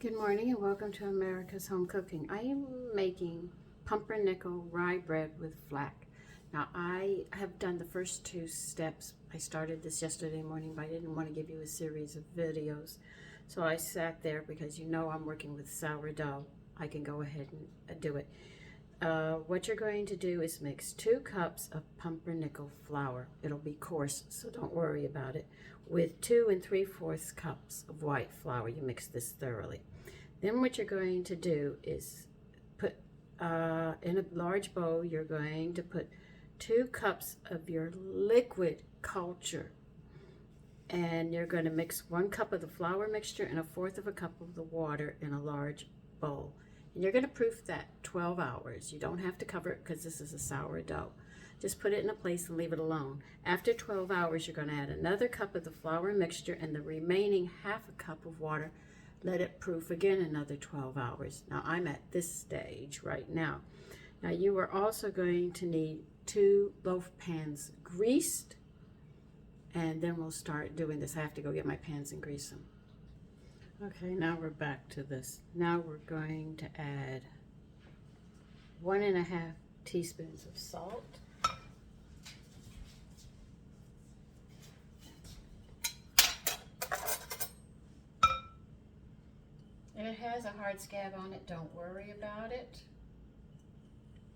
Good morning and welcome to America's Home Cooking. I am making pumpernickel rye bread with flax. Now I have done the first two steps. I started this yesterday morning, but I didn't want to give you a series of videos. So I sat there because you know I'm working with sourdough. I can go ahead and do it. What you're going to do is mix 2 cups of pumpernickel flour. It'll be coarse, so don't worry about it. With 2 3/4 cups of white flour, you mix this thoroughly. Then what you're going to do is put in a large bowl, you're going to put 2 cups of your liquid culture, and you're going to mix 1 cup of the flour mixture and 1/4 cup of the water in a large bowl. And you're going to proof that 12 hours. You don't have to cover it because this is a sourdough. Just put it in a place and leave it alone. After 12 hours, you're going to add another cup of the flour mixture and the remaining 1/2 cup of water. Let it proof again another 12 hours. Now I'm at this stage right now. Now you are also going to need 2 loaf pans greased, and then we'll start doing this. I have to go get my pans and grease them. Okay, now we're back to this. Now we're going to add 1 1/2 teaspoons of salt. If it has a hard scab on it, don't worry about it.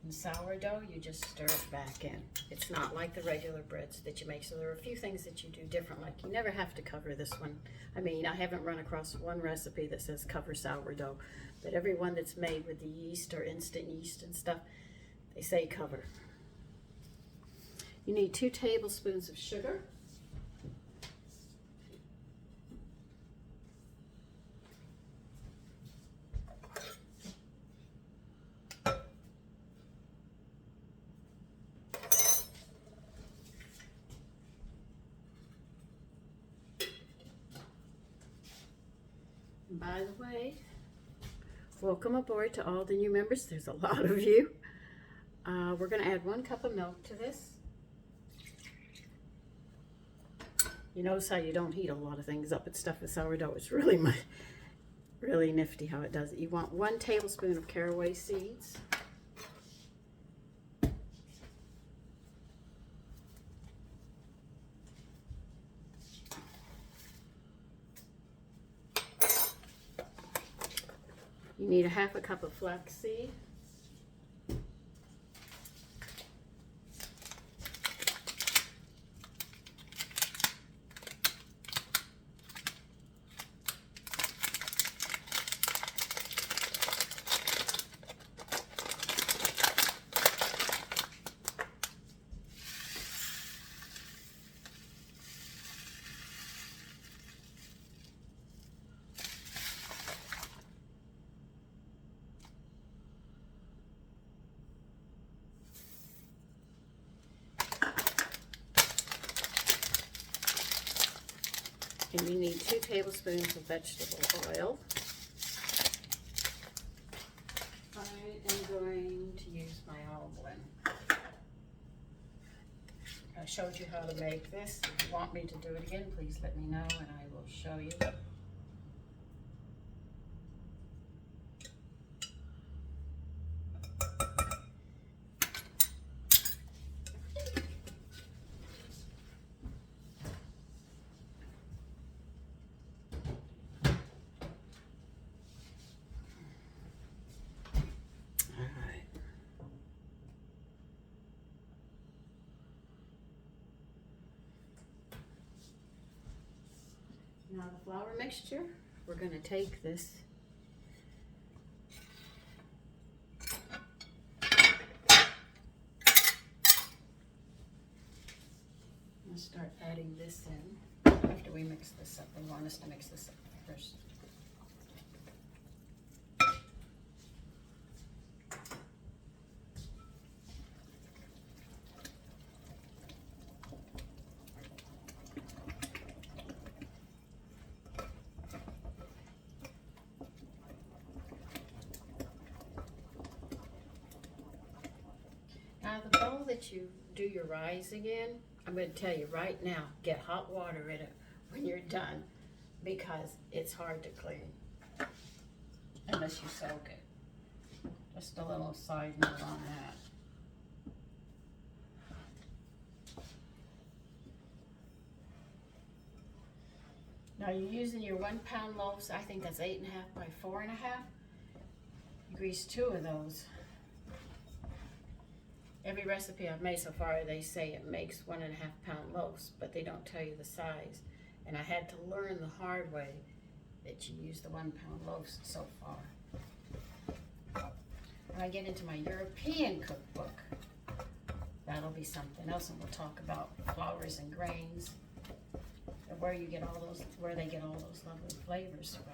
In sourdough, you just stir it back in. It's not like the regular breads that you make, so there are a few things that you do different. Like you never have to cover this one. I mean, I haven't run across one recipe that says cover sourdough, but every one that's made with the yeast or instant yeast and stuff, they say cover. You need 2 tablespoons of sugar. By the way, welcome aboard to all the new members. There's a lot of you. We're going to add 1 cup of milk to this. You notice how you don't heat a lot of things up and stuff with sourdough. It's really nifty how it does it. You want 1 tablespoon of caraway seeds. You need 1/2 cup of flax seed. And you need 2 tablespoons of vegetable oil. I am going to use my olive oil. I showed you how to make this. If you want me to do it again, please let me know and I will show you. Now the flour mixture, we're going to take this and start adding this in after we mix this up. They want us to mix this up first. Now the bowl that you do your rising in, I'm going to tell you right now, get hot water in it when you're done because it's hard to clean. unless you soak it. Just a little side note on that. Now you're using your 1 pound loaves. I think that's 8.5 by 4.5. You grease 2 of those. Every recipe I've made so far, they say it makes 1.5 pound loaves, but they don't tell you the size. And I had to learn the hard way that you use the 1 pound loaves so far. When I get into my European cookbook, that'll be something else, and we'll talk about flours and grains, and where you get all those, where they get all those lovely flavors from.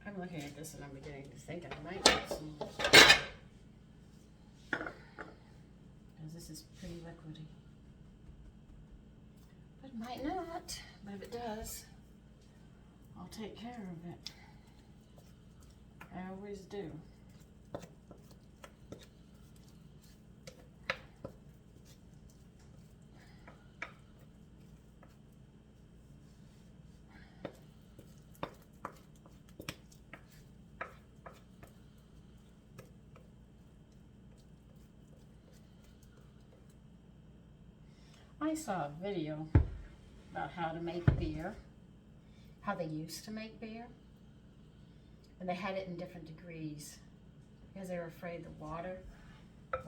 I'm looking at this and I'm beginning to think I might get some more. Because this is pretty liquidy. But it might not. But if it does, I'll take care of it. I always do. I saw a video about how to make beer, how they used to make beer, and they had it in different degrees because they were afraid the water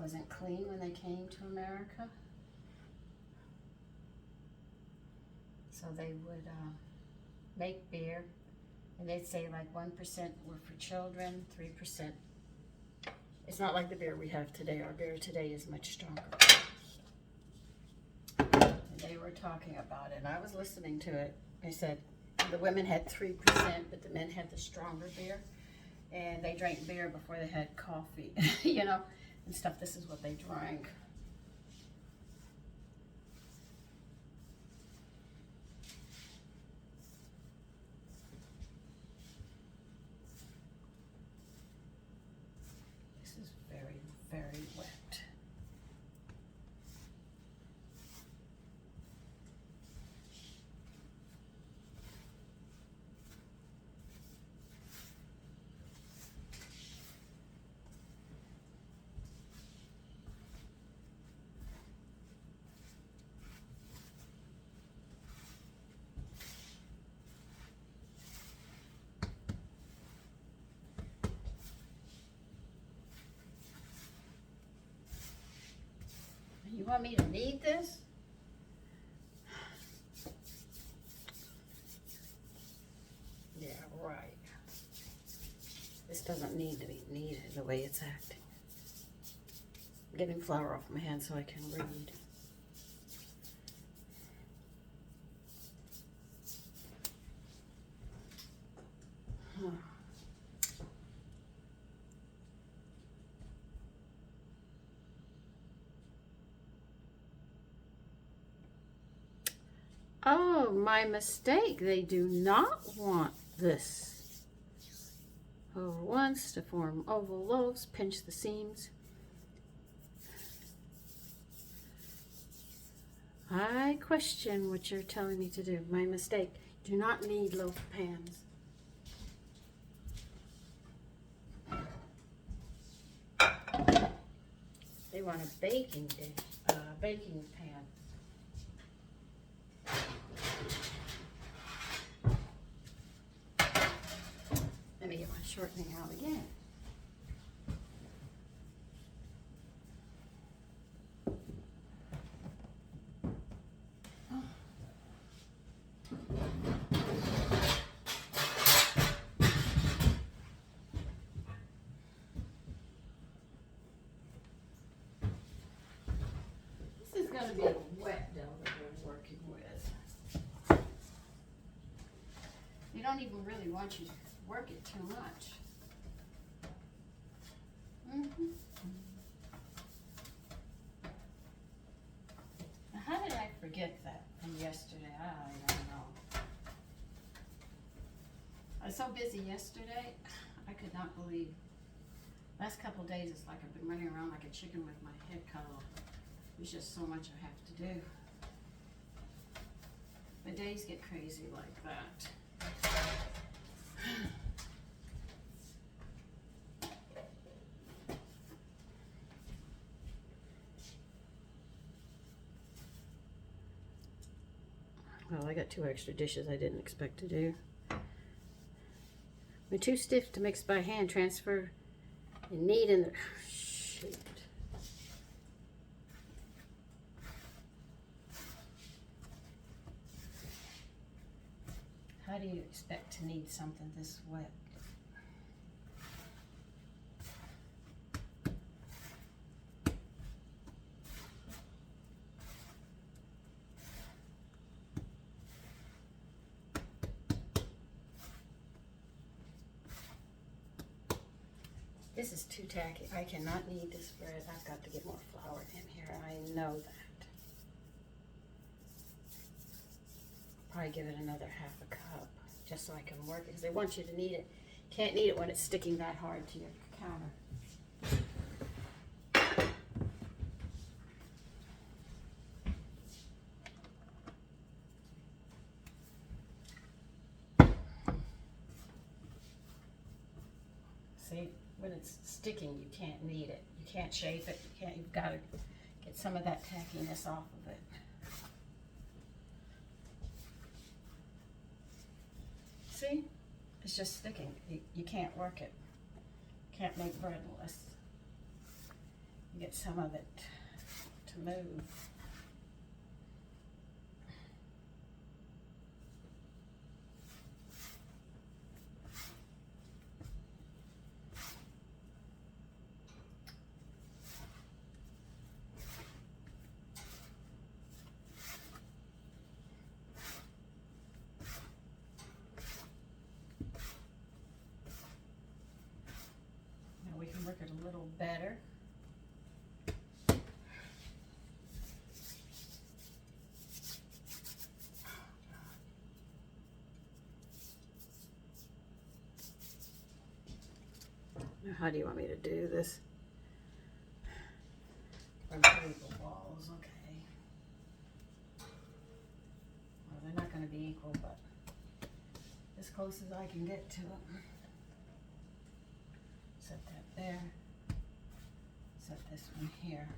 wasn't clean when they came to America. So they would make beer, and they'd say like 1% were for children, 3%. It's not like the beer we have today. Our beer today is much stronger. They were talking about it, and I was listening to it. They said the women had 3%, but the men had the stronger beer, and they drank beer before they had coffee, you know, and stuff. This is what they drank. This is very, very wet. You want me to knead this? Yeah, right. This doesn't need to be kneaded the way it's acting. I'm getting flour off my hand so I can read. Oh, my mistake. They do not want this. Over once to form oval loaves, pinch the seams. I question what you're telling me to do. My mistake. Do not need loaf pans. They want a baking dish, baking pan. Let me get my shortening out again. to be a wet dough that we're working with. They don't even really want you to work it too much. Now, how did I forget that from yesterday? I don't know. I was so busy yesterday, I could not believe. Last couple of days, it's like I've been running around like a chicken with my head cut off. There's just so much I have to do. The days get crazy like that. Well, I got 2 extra dishes I didn't expect to do. They're too stiff to mix by hand. Transfer and knead in the... Shoot. How do you expect to knead something this wet? This is too tacky. I cannot knead this bread. I've got to get more flour in here. I know that. Probably give it another half a cup just so I can work it, because they want you to knead it. Can't knead it when it's sticking that hard to your counter. See, when it's sticking, you can't knead it. You can't shape it. You've got to get some of that tackiness off of it. See? It's just sticking. You can't work it. Can't make bread unless you get some of it to move. Work it a little better. Now, how do you want me to do this? From paper walls, okay. Well, they're not going to be equal, but as close as I can get to them. Set that there. Set this one here.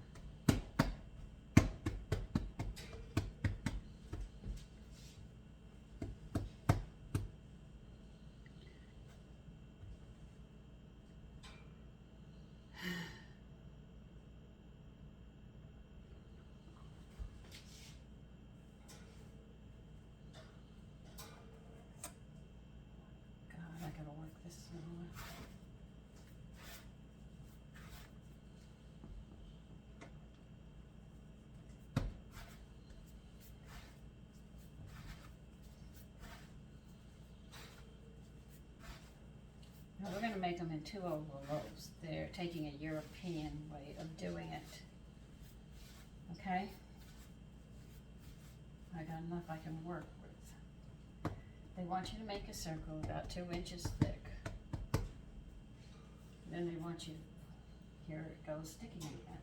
God, I gotta work this one. Now we're going to make them in 2 oval loaves. They're taking a European way of doing it. Okay? I got enough I can work with. They want you to make a circle about 2 inches thick. Then they want you, here it goes sticking again.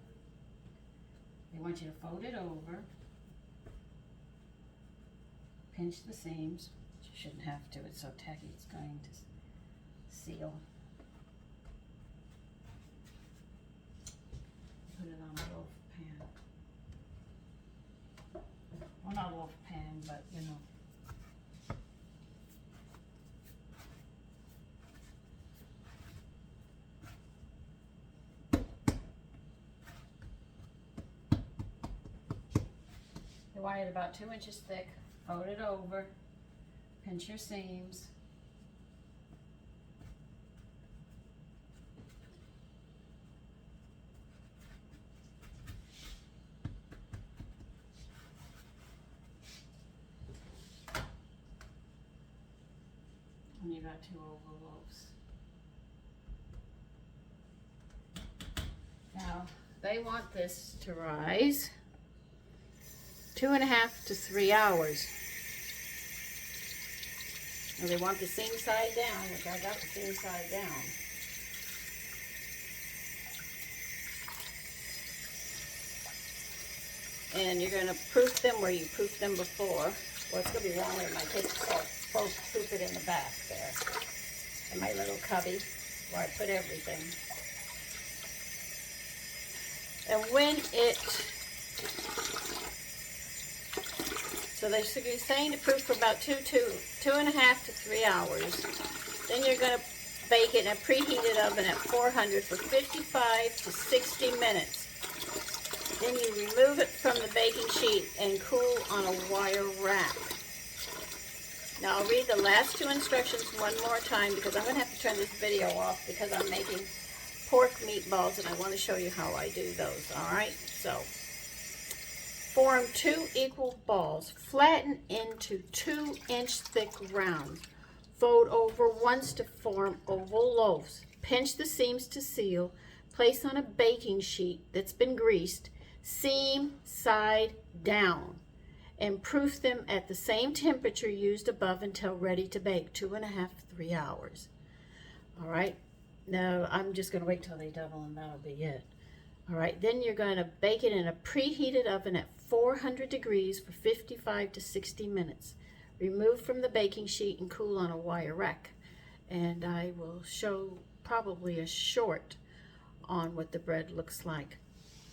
They want you to fold it over, pinch the seams, which you shouldn't have to, it's so tacky it's going to seal. Put it on a loaf pan. Well, not a loaf pan, but you know. You want it about 2 inches thick, fold it over, pinch your seams. got 2 oval loaves. Now, they want this to rise 2.5 to 3 hours. And they want the seam side down, which I got the seam side down. And you're going to proof them where you proofed them before. Well, it's going to be wrong with my kids, so both proof it in the back there. In my little cubby where I put everything. And when it, so they're saying to proof for about 2.5 to 3 hours. Then you're going to bake it in a preheated oven at 400 for 55 to 60 minutes. Then you remove it from the baking sheet and cool on a wire rack. Now I'll read the last 2 instructions one more time because I'm going to have to turn this video off because I'm making pork meatballs and I want to show you how I do those. Alright, so form 2 equal balls. Flatten into 2-inch thick rounds. Fold over once to form oval loaves. Pinch the seams to seal. Place on a baking sheet that's been greased. Seam side down. And proof them at the same temperature used above until ready to bake, 2.5 to 3 hours. All right, now I'm just going to wait till they double and that'll be it. All right, then you're going to bake it in a preheated oven at 400 degrees for 55 to 60 minutes. Remove from the baking sheet and cool on a wire rack. And I will show probably a short on what the bread looks like,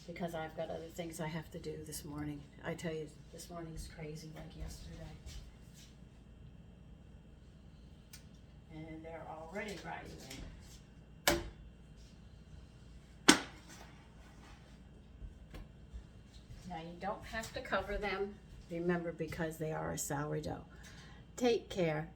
because I've got other things I have to do this morning. I tell you, this morning's crazy like yesterday. And they're already rising. Now you don't have to cover them, remember, because they are a sourdough. Take care.